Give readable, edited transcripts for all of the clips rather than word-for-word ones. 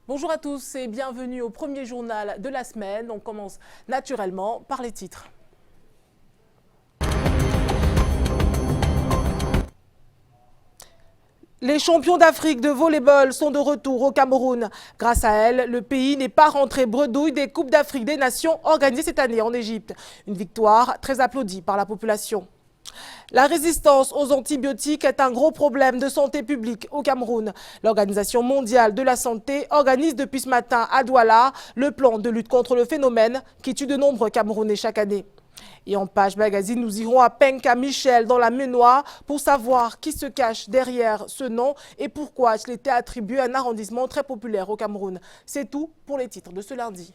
Bonjour à tous et bienvenue au premier journal de la semaine. On commence naturellement par les titres. Les champions d'Afrique de volley-ball sont de retour au Cameroun. Grâce à elles, le pays n'est pas rentré bredouille des Coupes d'Afrique des Nations organisées cette année en Égypte. Une victoire très applaudie par la population. La résistance aux antibiotiques est un gros problème de santé publique au Cameroun. L'Organisation mondiale de la santé organise depuis ce matin à Douala le plan de lutte contre le phénomène qui tue de nombreux Camerounais chaque année. Et en page magazine, nous irons à Penka Michel dans la Ménois pour savoir qui se cache derrière ce nom et pourquoi il était attribué à un arrondissement très populaire au Cameroun. C'est tout pour les titres de ce lundi.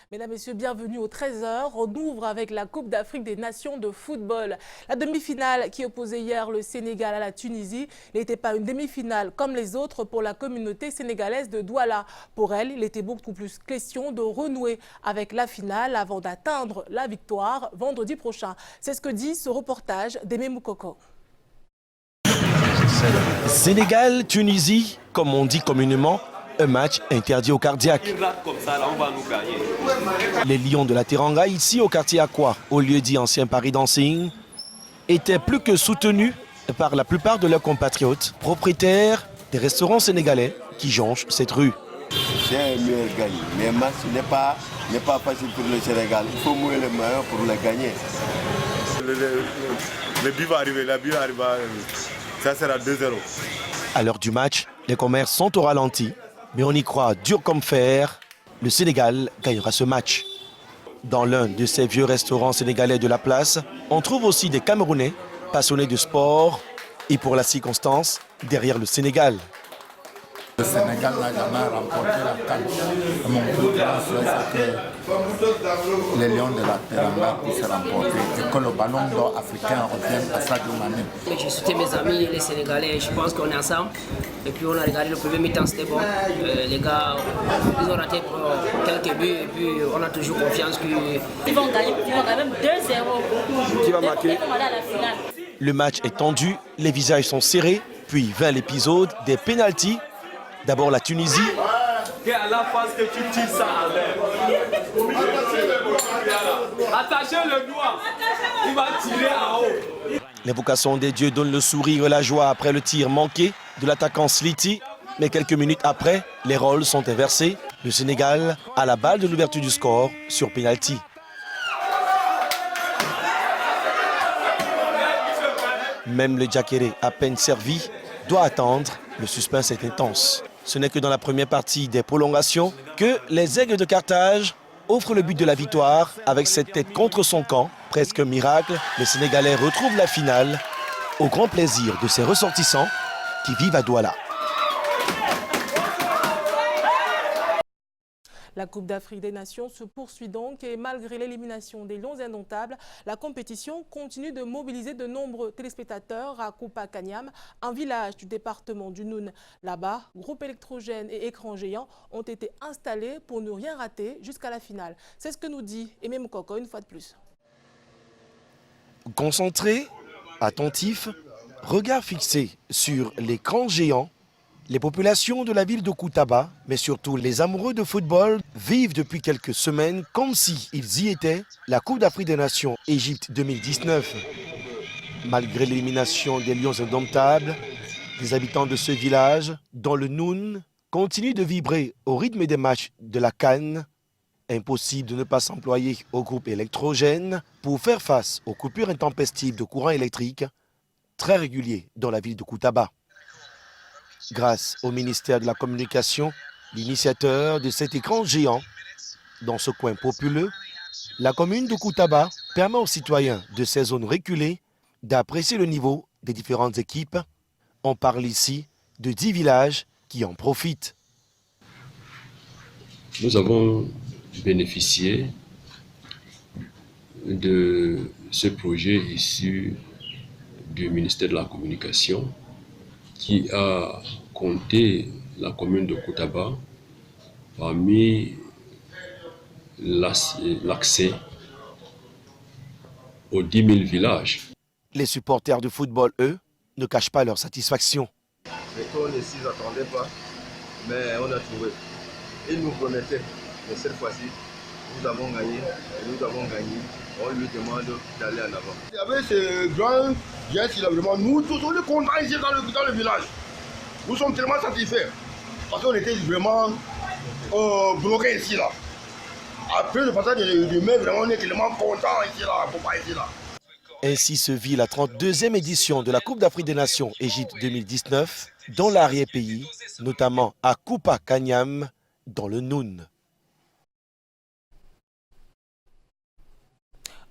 Mesdames, Messieurs, bienvenue au 13h. On ouvre avec la Coupe d'Afrique des Nations de football. La demi-finale qui opposait hier le Sénégal à la Tunisie n'était pas une demi-finale comme les autres pour la communauté sénégalaise de Douala. Pour elle, il était beaucoup plus question de renouer avec la finale avant d'atteindre la victoire vendredi prochain. C'est ce que dit ce reportage d'Aimé Moukoko. Sénégal-Tunisie, comme on dit communément, un match interdit aux cardiaques. Les Lions de la Teranga, ici au quartier Aqua, au lieu dit ancien Paris Dancing, étaient plus que soutenus par la plupart de leurs compatriotes, propriétaires des restaurants sénégalais qui jonchent cette rue. J'ai mieux gagné, mais le match n'est pas facile pour le Sénégal. Il faut mouiller le maillot pour le gagner. Le but va arriver, ça sera 2-0. À l'heure du match, les commerces sont au ralenti. Mais on y croit dur comme fer, le Sénégal gagnera ce match. Dans l'un de ces vieux restaurants sénégalais de la place, on trouve aussi des Camerounais passionnés de sport et pour la circonstance, derrière le Sénégal. Le Sénégal n'a jamais remporté la CAN. Mon plus grand souhait, c'est que les Lions de la Teranga puissent remporter et que le ballon d'or africain revienne à Sadio Mané. J'ai soutenu mes amis, les Sénégalais, je pense qu'on est ensemble. Et puis on a regardé le premier mi-temps, c'était bon. Les gars, ils ont raté quelques buts et puis on a toujours confiance qu'ils vont gagner même 2-0. Qui va marquer? Le match est tendu, les visages sont serrés, puis vint l'épisode des pénaltys. D'abord la Tunisie. Et à la phase que tu tires ça en l'air. Attachez le doigt. Il va tirer en haut. L'invocation des dieux donne le sourire et la joie après le tir manqué de l'attaquant Sliti. Mais quelques minutes après, les rôles sont inversés. Le Sénégal a la balle de l'ouverture du score sur pénalty. Même le Djakere, à peine servi, doit attendre. Le suspense est intense. Ce n'est que dans la première partie des prolongations que les Aigles de Carthage offrent le but de la victoire avec cette tête contre son camp. Presque un miracle, les Sénégalais retrouvent la finale au grand plaisir de ses ressortissants qui vivent à Douala. La Coupe d'Afrique des Nations se poursuit donc et malgré l'élimination des Lions indomptables, la compétition continue de mobiliser de nombreux téléspectateurs à Koupa Kanyam, un village du département du Noun. Là-bas, groupes électrogènes et écrans géants ont été installés pour ne rien rater jusqu'à la finale. C'est ce que nous dit Aimé Moukoko une fois de plus. Concentrés, attentifs, regard fixé sur l'écran géant, les populations de la ville de Koutaba, mais surtout les amoureux de football, vivent depuis quelques semaines comme s'ils y étaient la Coupe d'Afrique des Nations Égypte 2019. Malgré l'élimination des Lions indomptables, les habitants de ce village, dont le Noun, continuent de vibrer au rythme des matchs de la CAN. Impossible de ne pas s'employer au groupe électrogène pour faire face aux coupures intempestives de courant électrique, très réguliers dans la ville de Koutaba. Grâce au ministère de la Communication, l'initiateur de cet écran géant, dans ce coin populeux, la commune de Koutaba permet aux citoyens de ces zones reculées d'apprécier le niveau des différentes équipes. On parle ici de 10 villages qui en profitent. Nous avons bénéficié de ce projet issu du ministère de la Communication qui a compté la commune de Koutaba parmi l'accès aux 10 000 villages. Les supporters de football, eux, ne cachent pas leur satisfaction. Les qu'on ne s'y attendait pas, mais on a trouvé. Ils nous promettaient, mais cette fois-ci, nous avons gagné et nous avons gagné. On lui demande d'aller en avant. Il y avait ce grand geste, il a vraiment, nous tous on est contents ici dans le village. Nous sommes tellement satisfaits parce qu'on était vraiment bloqués ici là. Après le passage de mai, vraiment on est tellement contents ici là, pour pas ici là. Ainsi se vit la 32e édition de la Coupe d'Afrique des Nations Égypte 2019 dans l'arrière-pays, notamment à Koupa Kanyam, dans le Noun.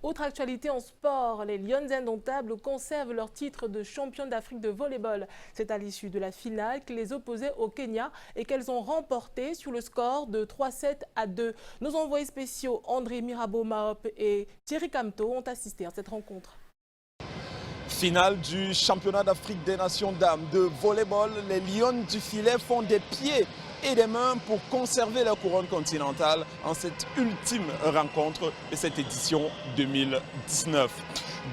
Autre actualité en sport, les Lions indomptables conservent leur titre de champion d'Afrique de volleyball. C'est à l'issue de la finale qui les opposait au Kenya et qu'elles ont remporté sur le score de 3-7-2. Nos envoyés spéciaux André Mirabeau-Mahop et Thierry Camteau ont assisté à cette rencontre. Finale du championnat d'Afrique des Nations dames de volleyball. Les Lions du filet font des pieds et des mains pour conserver leur couronne continentale en cette ultime rencontre de cette édition 2019.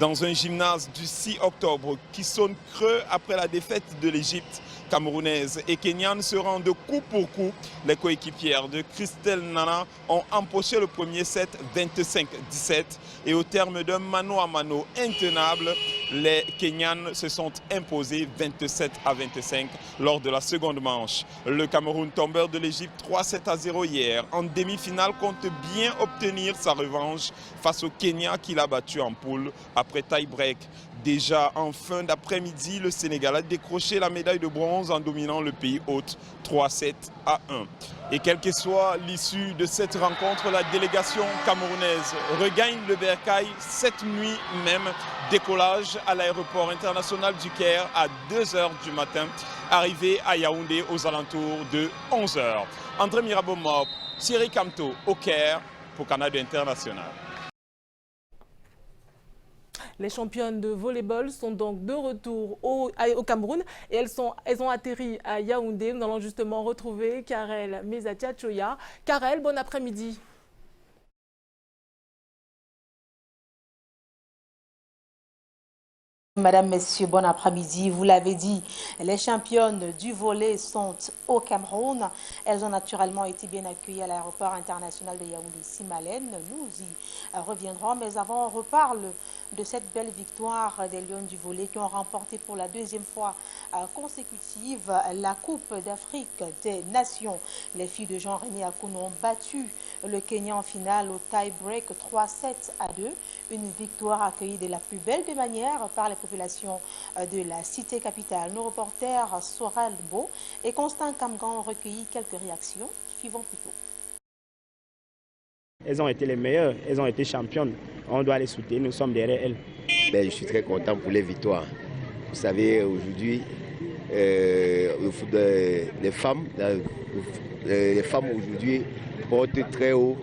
Dans un gymnase du 6 octobre qui sonne creux après la défaite de l'Égypte, camerounaise et kenyane se rendent coup pour coup. Les coéquipières de Christelle Nana ont empoché le premier set 25-17 et au terme d'un mano à mano intenable, les Kenyanes se sont imposées 27-25 lors de la seconde manche. Le Cameroun, tombeur de l'Égypte 3-7-0 hier, en demi-finale compte bien obtenir sa revanche face au Kenya qui l'a battu en poule après tie-break. Déjà en fin d'après-midi, le Sénégal a décroché la médaille de bronze en dominant le pays hôte 3-7-1. Et quelle que soit l'issue de cette rencontre, la délégation camerounaise regagne le Bercail cette nuit même. Décollage à l'aéroport international du Caire à 2 h du matin, arrivé à Yaoundé aux alentours de 11 h. André Mirabeau-Mahop, Thierry Camteau au Caire pour Canada International. Les championnes de volleyball sont donc de retour au Cameroun et elles ont atterri à Yaoundé. Nous allons justement retrouver Karel Mezatia-Choya. Karel, bon après-midi. Madame, Messieurs, bon après-midi. Vous l'avez dit, les championnes du volley sont au Cameroun. Elles ont naturellement été bien accueillies à l'aéroport international de Yaoundé-Simalène. Nous y reviendrons, mais avant, on reparle de cette belle victoire des Lions du volley qui ont remporté pour la 2e fois consécutive la Coupe d'Afrique des Nations. Les filles de Jean-René Akounou ont battu le Kenya en finale au tie-break 3-7-2. Une victoire accueillie de la plus belle des manières par les populations de la cité capitale. Nos reporters Soral Beau et Constant Kamgan ont recueilli quelques réactions. Suivons plutôt. Elles ont été les meilleures, elles ont été championnes. On doit les soutenir, nous sommes derrière elles. Je suis très content pour les victoires. Vous savez, aujourd'hui, les femmes aujourd'hui portent très haut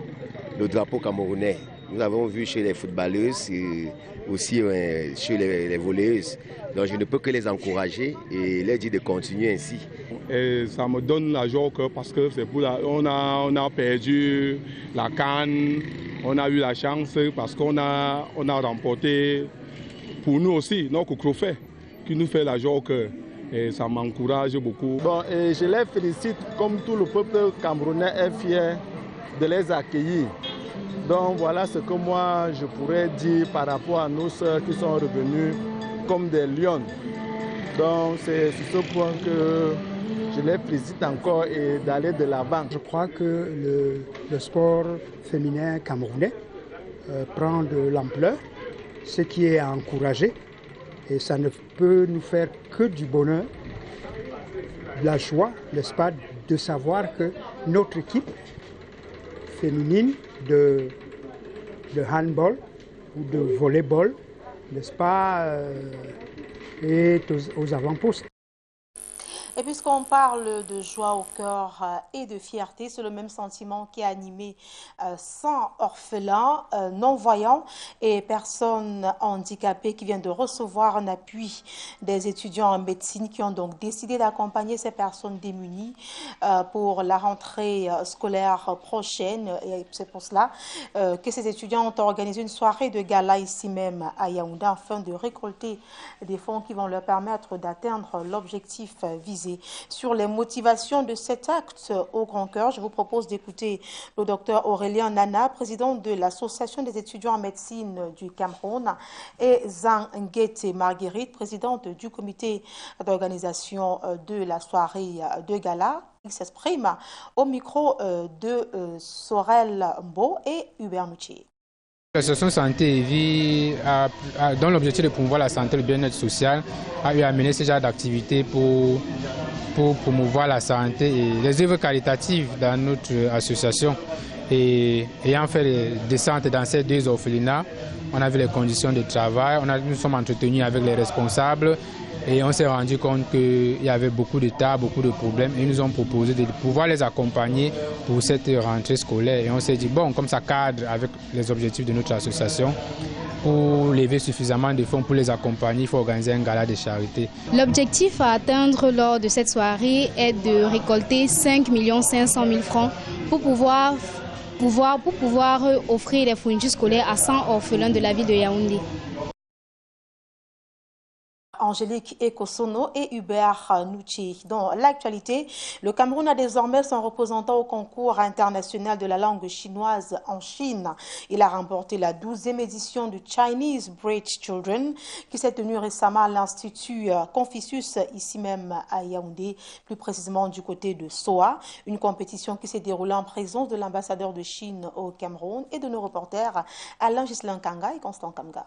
le drapeau camerounais. Nous avons vu chez les footballeuses et aussi chez les volleyeuses. Donc je ne peux que les encourager et leur dire de continuer ainsi. Et ça me donne la joie au cœur parce que c'est pour on a perdu la CAN, on a eu la chance parce qu'on a remporté pour nous aussi notre trophée qui nous fait la joie au cœur. Et ça m'encourage beaucoup. Bon, et je les félicite comme tout le peuple camerounais est fier de les accueillir. Donc voilà ce que moi je pourrais dire par rapport à nos sœurs qui sont revenues comme des lions. Donc c'est sur ce point que je les félicite encore et d'aller de l'avant. Je crois que le sport féminin camerounais prend de l'ampleur, ce qui est à encourager. Et ça ne peut nous faire que du bonheur, de la joie, n'est-ce pas, de savoir que notre équipe féminine de handball ou de volleyball, n'est-ce pas, est aux avant-postes. Et puisqu'on parle de joie au cœur et de fierté, c'est le même sentiment qui a animé 100 orphelins, non-voyants et personnes handicapées qui viennent de recevoir un appui des étudiants en médecine qui ont donc décidé d'accompagner ces personnes démunies pour la rentrée scolaire prochaine. Et c'est pour cela que ces étudiants ont organisé une soirée de gala ici même à Yaoundé afin de récolter des fonds qui vont leur permettre d'atteindre l'objectif visé. Sur les motivations de cet acte au grand cœur, je vous propose d'écouter le docteur Aurélien Nana, président de l'Association des étudiants en médecine du Cameroun, et Zhang Ngete Marguerite, présidente du comité d'organisation de la soirée de gala. Il s'exprime au micro de Sorel Mbo et Hubert Mouchier. L'association Santé et Vie, dont l'objectif de promouvoir la santé et le bien-être social, a eu à mener ce genre d'activités pour promouvoir la santé et les œuvres qualitatives dans notre association. Et ayant fait des descentes dans ces deux orphelinats, on a vu les conditions de travail, nous sommes entretenus avec les responsables et on s'est rendu compte qu'il y avait beaucoup de tas, beaucoup de problèmes et ils nous ont proposé de pouvoir les accompagner pour cette rentrée scolaire. Et on s'est dit, bon, comme ça cadre avec les objectifs de notre association, pour lever suffisamment de fonds pour les accompagner, il faut organiser un gala de charité. L'objectif à atteindre lors de cette soirée est de récolter 5 500 000 francs pour pouvoir offrir des fournitures scolaires à 100 orphelins de la ville de Yaoundé. Angélique Ekosono et Hubert Nouchi. Dans l'actualité, le Cameroun a désormais son représentant au concours international de la langue chinoise en Chine. Il a remporté la 12e édition du Chinese Bridge Children qui s'est tenue récemment à l'Institut Confucius, ici même à Yaoundé, plus précisément du côté de Soa. Une compétition qui s'est déroulée en présence de l'ambassadeur de Chine au Cameroun et de nos reporters Alain Gislain Kanga et Constant Kamga.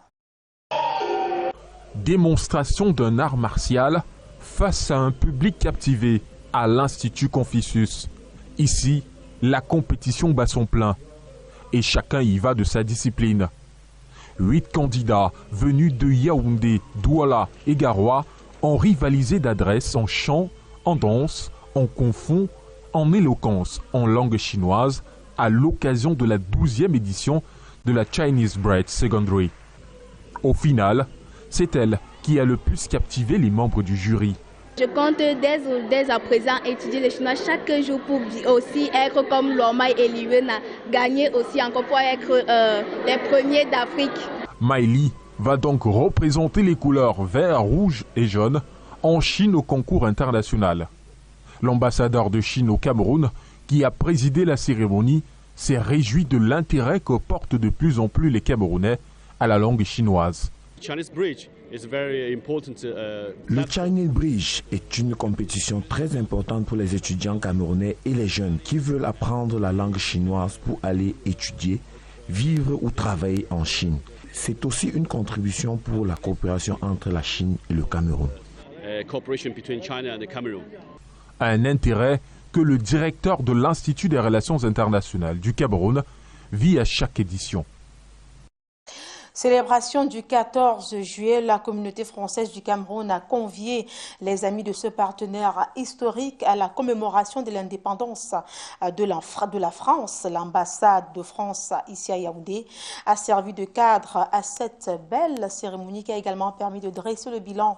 Démonstration d'un art martial face à un public captivé à l'Institut Confucius. Ici, la compétition bat son plein et chacun y va de sa discipline. 8 candidats venus de Yaoundé, Douala et Garoua ont rivalisé d'adresse en chant, en danse, en kung-fu, en éloquence, en langue chinoise à l'occasion de la 12e édition de la Chinese Bridge Secondary. Au final, c'est elle qui a le plus captivé les membres du jury. Je compte dès à présent étudier le chinois chaque jour pour aussi être comme Lomai et Liwen, gagner aussi encore pour être les premiers d'Afrique. Maïli va donc représenter les couleurs vert, rouge et jaune en Chine au concours international. L'ambassadeur de Chine au Cameroun, qui a présidé la cérémonie, s'est réjoui de l'intérêt que portent de plus en plus les Camerounais à la langue chinoise. Le Chinese Bridge est une compétition très importante pour les étudiants camerounais et les jeunes qui veulent apprendre la langue chinoise pour aller étudier, vivre ou travailler en Chine. C'est aussi une contribution pour la coopération entre la Chine et le Cameroun. Un intérêt que le directeur de l'Institut des Relations internationales du Cameroun vit à chaque édition. Célébration du 14 juillet, la communauté française du Cameroun a convié les amis de ce partenaire historique à la commémoration de l'indépendance de la France. L'ambassade de France ici à Yaoundé a servi de cadre à cette belle cérémonie qui a également permis de dresser le bilan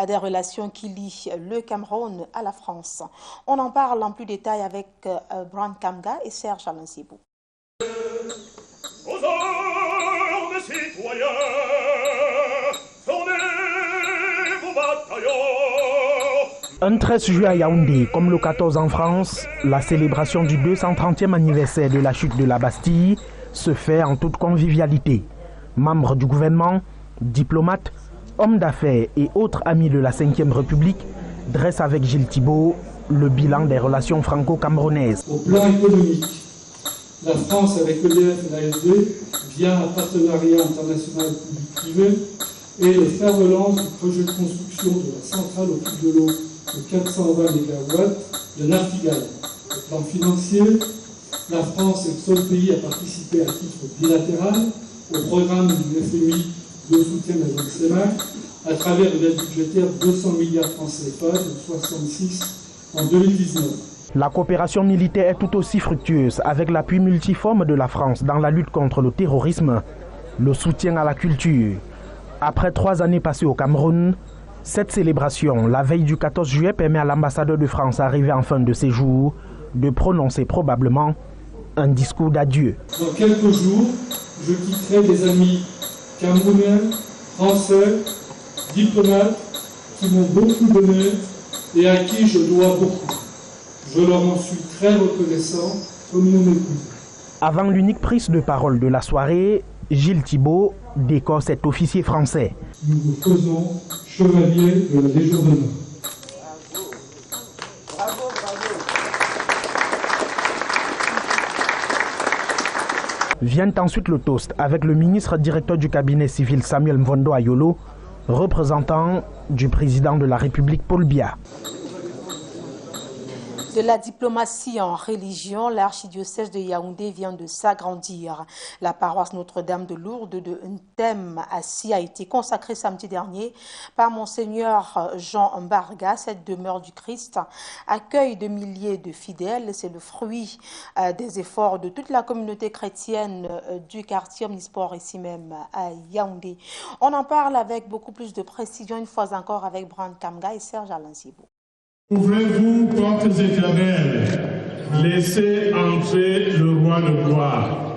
des relations qui lient le Cameroun à la France. On en parle en plus détail avec Brand Kamga et Serge Alain-Sibou. Un 13 juillet à Yaoundé, comme le 14 en France, la célébration du 230e anniversaire de la chute de la Bastille se fait en toute convivialité. Membres du gouvernement, diplomates, hommes d'affaires et autres amis de la Ve République dressent avec Gilles Thibault le bilan des relations franco-camerounaises. Au plan économique, la France avec EDF et l'AFD, via un partenariat international public-privé, et le fer de lance du projet de construction de la centrale au fil de l'eau de 420 MW de Nartigal. Au plan financier, la France est le seul pays à participer à titre bilatéral au programme du FMI de soutien à l'ICMAC à travers une aide budgétaire de 200 milliards francs CFA, de 66 en 2019. La coopération militaire est tout aussi fructueuse avec l'appui multiforme de la France dans la lutte contre le terrorisme, le soutien à la culture. Après 3 années passées au Cameroun, cette célébration, la veille du 14 juillet, permet à l'ambassadeur de France arrivé en fin de séjour de prononcer probablement un discours d'adieu. Dans quelques jours, je quitterai des amis camerounais, français, diplomates qui m'ont beaucoup donné et à qui je dois beaucoup. Je leur en suis très reconnaissant comme mon épouse. Avant l'unique prise de parole de la soirée, Gilles Thibault décore cet officier français. Nous vous faisons chevalier de la Légion d'honneur. Vient ensuite le toast avec le ministre directeur du cabinet civil Samuel Mvondo Ayolo, représentant du président de la République Paul Biya. De la diplomatie en religion, l'archidiocèse de Yaoundé vient de s'agrandir. La paroisse Notre-Dame de Lourdes de Ntemasi a été consacrée samedi dernier par Monseigneur Jean Mbarga. Cette demeure du Christ accueille de milliers de fidèles. C'est le fruit des efforts de toute la communauté chrétienne du quartier Omnisport ici même à Yaoundé. On en parle avec beaucoup plus de précision une fois encore avec Brand Kamga et Serge Alain-Sibou. Ouvrez-vous, portes éternelles, laissez entrer le roi de gloire.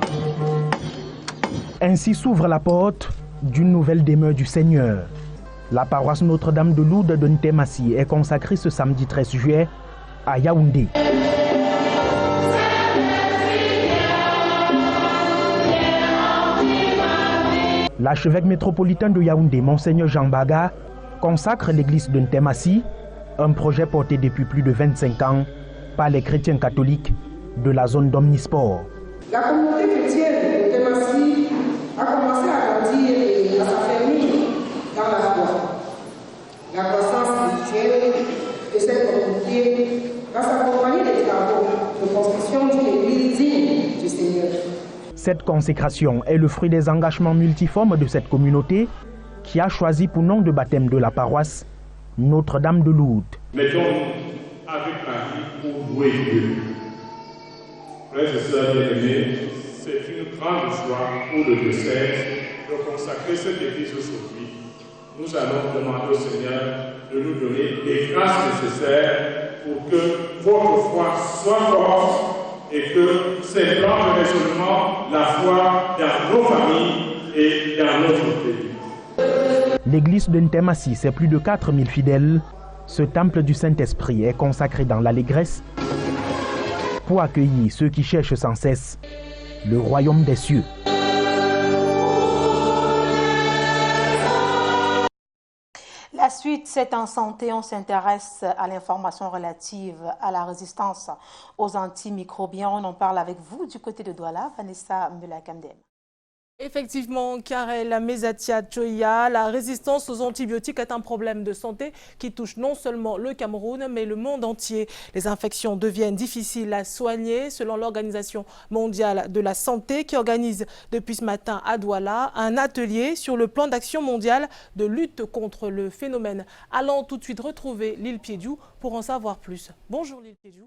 Ainsi s'ouvre la porte d'une nouvelle demeure du Seigneur. La paroisse Notre-Dame de Lourdes de Ntemasi est consacrée ce samedi 13 juillet à Yaoundé. L'archevêque métropolitain de Yaoundé, Monseigneur Jean Mbarga, consacre l'église de Ntemasi, un projet porté depuis plus de 25 ans par les chrétiens catholiques de la zone d'Omnisport. La communauté chrétienne de Ntemasi a commencé à grandir et à s'affermir dans la foi. La croissance spirituelle de cette communauté va s'accompagner des travaux de construction d'une église digne du Seigneur. Cette consécration est le fruit des engagements multiformes de cette communauté qui a choisi pour nom de baptême de la paroisse Notre-Dame de Lourdes. Mettons-nous avec la vie pour louer Dieu. Frères et sœurs bien-aimés, c'est une grande joie pour le diocèse de consacrer cette église aujourd'hui. Nous allons demander au Seigneur de nous donner les grâces nécessaires pour que votre foi soit forte et que ces plans de raisonnement, la foi dans nos familles et dans notre pays. L'église de Ntemasi, c'est plus de 4000 fidèles. Ce temple du Saint-Esprit est consacré dans l'allégresse pour accueillir ceux qui cherchent sans cesse le royaume des cieux. La suite, c'est en santé. On s'intéresse à l'information relative à la résistance aux antimicrobiens. On en parle avec vous du côté de Douala, Vanessa Melakamdem. Effectivement, Karel Mezatia Choya, la résistance aux antibiotiques est un problème de santé qui touche non seulement le Cameroun, mais le monde entier. Les infections deviennent difficiles à soigner, selon l'Organisation mondiale de la santé, qui organise depuis ce matin à Douala un atelier sur le plan d'action mondial de lutte contre le phénomène. Allons tout de suite retrouver Lille Piediou pour en savoir plus. Bonjour Lille Piediou.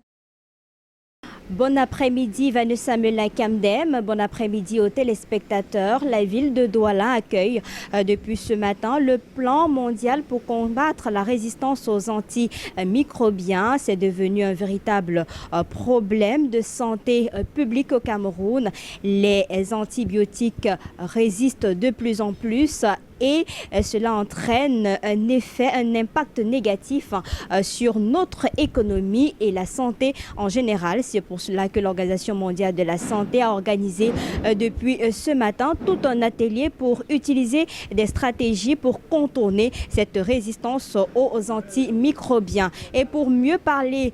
Bon après-midi Vanessa Melakamdem, bon après-midi aux téléspectateurs. La ville de Douala accueille depuis ce matin le plan mondial pour combattre la résistance aux antimicrobiens. C'est devenu un véritable problème de santé publique au Cameroun. Les antibiotiques résistent de plus en plus et cela entraîne un impact négatif sur notre économie et la santé en général. C'est pour cela que l'Organisation mondiale de la santé a organisé depuis ce matin tout un atelier pour utiliser des stratégies pour contourner cette résistance aux antimicrobiens. Et pour mieux parler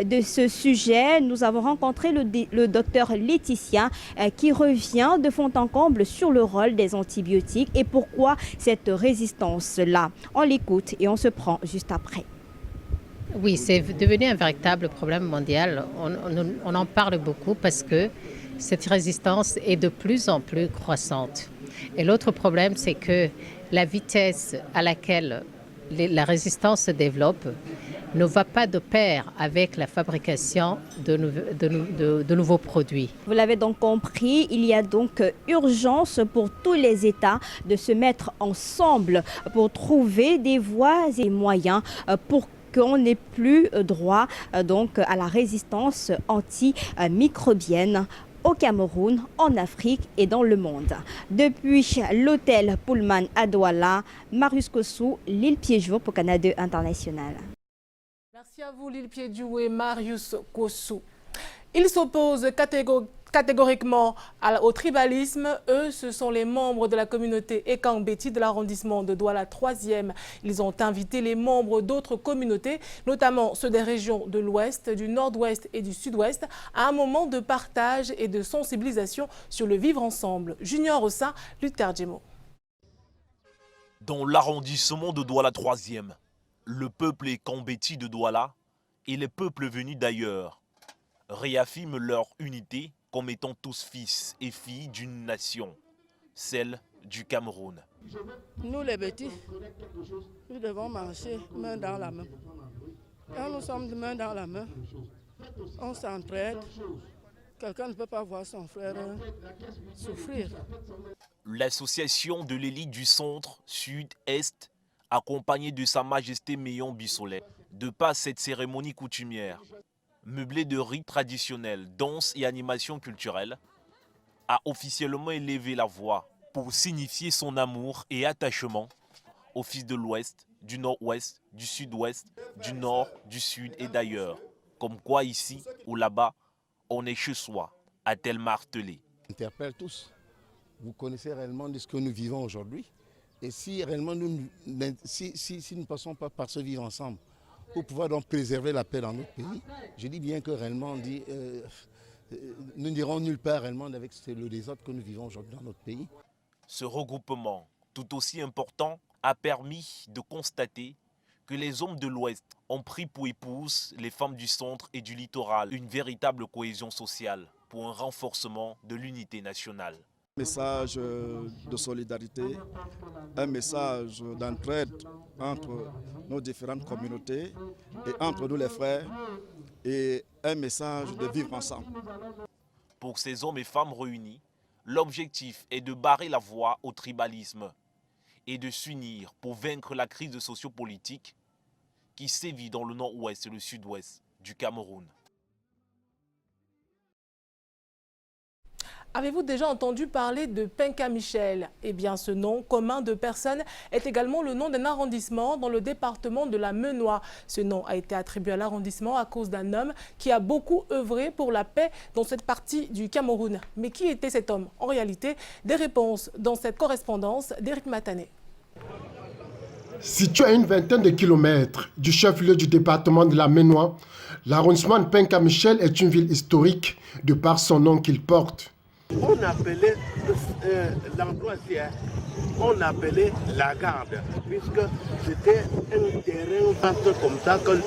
de ce sujet, nous avons rencontré le docteur Laetitia qui revient de fond en comble sur le rôle des antibiotiques et pourquoi cette résistance-là. On l'écoute et on se prend juste après. Oui, c'est devenu un véritable problème mondial. On en parle beaucoup parce que cette résistance est de plus en plus croissante. Et l'autre problème, c'est que la vitesse à laquelle la résistance se développe ne va pas de pair avec la fabrication de nouveaux produits. Vous l'avez donc compris, il y a donc urgence pour tous les États de se mettre ensemble pour trouver des voies et moyens pour qu'on n'ait plus droit donc à la résistance antimicrobienne au Cameroun, en Afrique et dans le monde. Depuis l'hôtel Pullman à Douala, Marius Kossou, Lille Piégeour pour Canada International. Merci à vous Lille Piégeour et Marius Kossou. Ils s'opposent catégoriquement au tribalisme. Eux, ce sont les membres de la communauté Ekang-Beti de l'arrondissement de Douala 3e. Ils ont invité les membres d'autres communautés, notamment ceux des régions de l'Ouest, du Nord-Ouest et du Sud-Ouest, à un moment de partage et de sensibilisation sur le vivre ensemble. Junior Ossa, Luther Djemo. Dans l'arrondissement de Douala 3e, le peuple Ekang-Beti de Douala et les peuples venus d'ailleurs réaffirment leur unité comme étant tous fils et filles d'une nation, celle du Cameroun. Nous les Bétis, nous devons marcher main dans la main. Quand nous sommes main dans la main, on s'entraide. Quelqu'un ne peut pas voir son frère souffrir. L'association de l'élite du centre, sud, est, accompagnée de Sa Majesté Meyon Bissolet, de par cette cérémonie coutumière, meublée de rites traditionnels, danse et animations culturelles, a officiellement élevé la voix pour signifier son amour et attachement aux fils de l'Ouest, du Nord-Ouest, du Sud-Ouest, du Nord, du Sud et d'ailleurs. Comme quoi ici ou là-bas, on est chez soi, a-t-elle martelé. Interpelle tous. Vous connaissez réellement de ce que nous vivons aujourd'hui. Et si réellement nous ne passons pas par ce vivre ensemble, pour pouvoir donc préserver la paix dans notre pays, je dis bien que réellement, nous n'irons nulle part réellement avec le désordre que nous vivons aujourd'hui dans notre pays. Ce regroupement, tout aussi important, a permis de constater que les hommes de l'Ouest ont pris pour épouses les femmes du centre et du littoral, une véritable cohésion sociale pour un renforcement de l'unité nationale. Un message de solidarité, un message d'entraide entre nos différentes communautés et entre nous les frères et un message de vivre ensemble. Pour ces hommes et femmes réunis, l'objectif est de barrer la voie au tribalisme et de s'unir pour vaincre la crise sociopolitique qui sévit dans le nord-ouest et le sud-ouest du Cameroun. Avez-vous déjà entendu parler de Penka Michel? Eh bien, ce nom commun de personne est également le nom d'un arrondissement dans le département de la Menoix. Ce nom a été attribué à l'arrondissement à cause d'un homme qui a beaucoup œuvré pour la paix dans cette partie du Cameroun. Mais qui était cet homme? En réalité, des réponses dans cette correspondance d'Éric Matané. Situé à une vingtaine de kilomètres du chef-lieu du département de la Menoix, l'arrondissement de Penka Michel est une ville historique de par son nom qu'il porte. On appelait l'endroit ici, on appelait la garde, puisque c'était un terrain comme ça que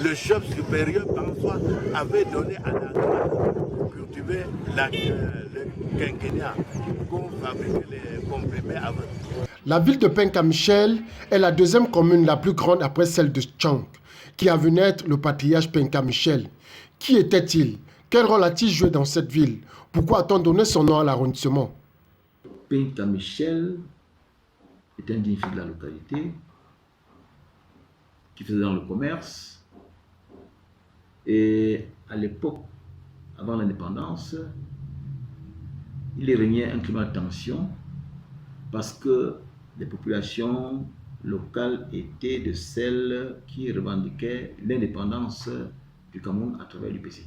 le chef supérieur parfois avait donné à la garde pour cultiver le quinquennat, pour fabriquer les comprimés avant. La ville de Penka Michel est la deuxième commune la plus grande après celle de Tchang, qui a vu naître le patriarche Penka Michel. Qui était-il? Quel rôle a-t-il joué dans cette ville? Pourquoi a-t-on donné son nom à l'arrondissement? Penka Michel est un digne fils de la localité qui faisait dans le commerce. Et à l'époque, avant l'indépendance, il régnait un climat de tension parce que les populations locales étaient de celles qui revendiquaient l'indépendance du Cameroun à travers l'UPC.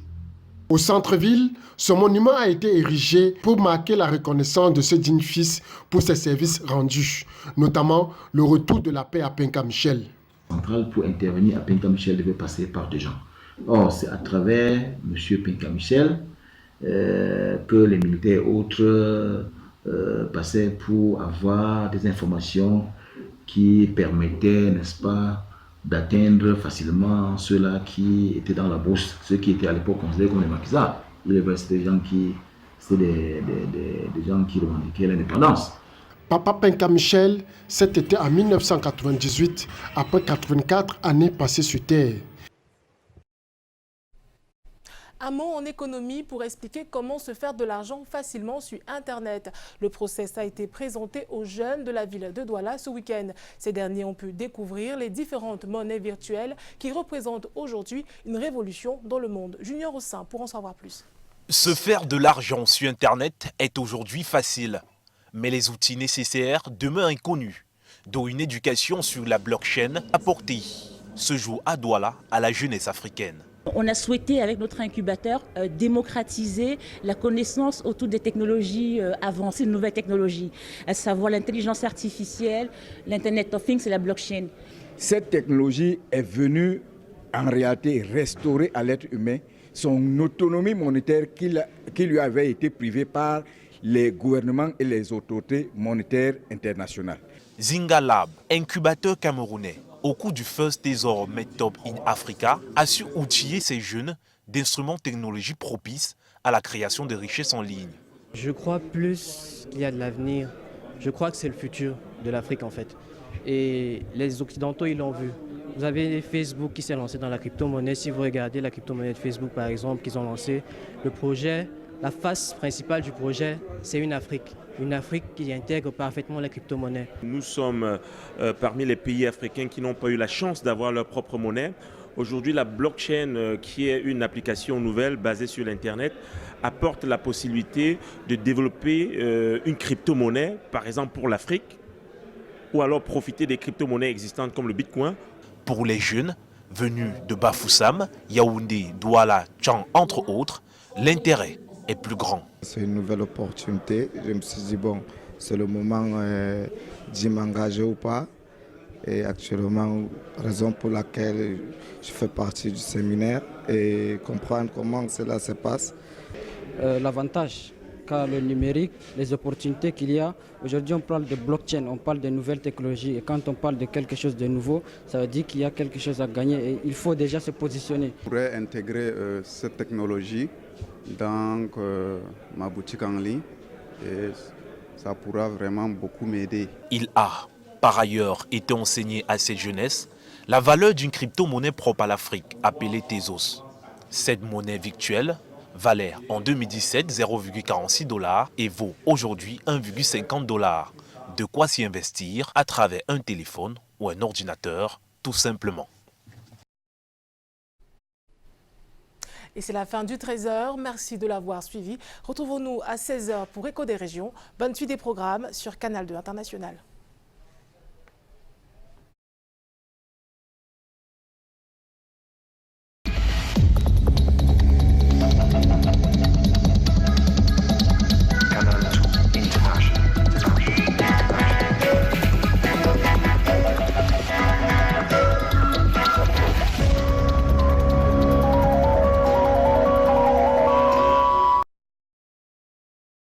Au centre-ville, ce monument a été érigé pour marquer la reconnaissance de ce digne fils pour ses services rendus, notamment le retour de la paix à Penka Michel. Centrale pour intervenir à Penka Michel devait passer par des gens. Or, c'est à travers M. Penka Michel que les militaires et autres passaient pour avoir des informations qui permettaient, n'est-ce pas, d'atteindre facilement ceux-là qui étaient dans la brousse, ceux qui étaient à l'époque considérés comme les maquisards. Il y avait des gens qui c'est des gens qui revendiquaient l'indépendance. Papa Penka Michel s'est été en 1998, après 84 années passées sur Terre. Un mot en économie pour expliquer comment se faire de l'argent facilement sur Internet. Le process a été présenté aux jeunes de la ville de Douala ce week-end. Ces derniers ont pu découvrir les différentes monnaies virtuelles qui représentent aujourd'hui une révolution dans le monde. Junior Ossin pour en savoir plus. Se faire de l'argent sur Internet est aujourd'hui facile. Mais les outils nécessaires demeurent inconnus, dont une éducation sur la blockchain apportée ce jour à Douala à la jeunesse africaine. On a souhaité, avec notre incubateur, démocratiser la connaissance autour des technologies avancées, de nouvelles technologies, à savoir l'intelligence artificielle, l'Internet of Things et la blockchain. Cette technologie est venue en réalité restaurer à l'être humain son autonomie monétaire qui lui avait été privée par les gouvernements et les autorités monétaires internationales. Zinga Lab, incubateur camerounais, au cours du First Trésor Medtop in Africa, a su outiller ces jeunes d'instruments technologiques propices à la création de richesses en ligne. Je crois plus qu'il y a de l'avenir. Je crois que c'est le futur de l'Afrique en fait. Et les Occidentaux, ils l'ont vu. Vous avez Facebook qui s'est lancé dans la crypto-monnaie. Si vous regardez la crypto-monnaie de Facebook par exemple, qu'ils ont lancé, le projet, la face principale du projet, c'est une Afrique. Une Afrique qui intègre parfaitement la crypto-monnaie. Nous sommes parmi les pays africains qui n'ont pas eu la chance d'avoir leur propre monnaie. Aujourd'hui, la blockchain, qui est une application nouvelle basée sur l'Internet, apporte la possibilité de développer une crypto-monnaie, par exemple pour l'Afrique, ou alors profiter des crypto-monnaies existantes comme le Bitcoin. Pour les jeunes venus de Bafoussam, Yaoundé, Douala, Tchang, entre autres, l'intérêt est plus grand. C'est une nouvelle opportunité. Je me suis dit, bon, c'est le moment d'y m'engager ou pas. Et actuellement, raison pour laquelle je fais partie du séminaire et comprendre comment cela se passe. L'avantage, car le numérique, les opportunités qu'il y a. Aujourd'hui, on parle de blockchain, on parle de nouvelles technologies. Et quand on parle de quelque chose de nouveau, ça veut dire qu'il y a quelque chose à gagner et il faut déjà se positionner. Je pourrais intégrer cette technologie dans ma boutique en ligne et ça pourra vraiment beaucoup m'aider. Il a par ailleurs été enseigné à cette jeunesse la valeur d'une crypto-monnaie propre à l'Afrique, appelée Tezos. Cette monnaie virtuelle valait en 2017 0,46 $ et vaut aujourd'hui 1,50 $. De quoi s'y investir à travers un téléphone ou un ordinateur, tout simplement. Et c'est la fin du 13h. Merci de l'avoir suivi. Retrouvons-nous à 16h pour Écho des régions. Bonne suite des programmes sur Canal 2 International.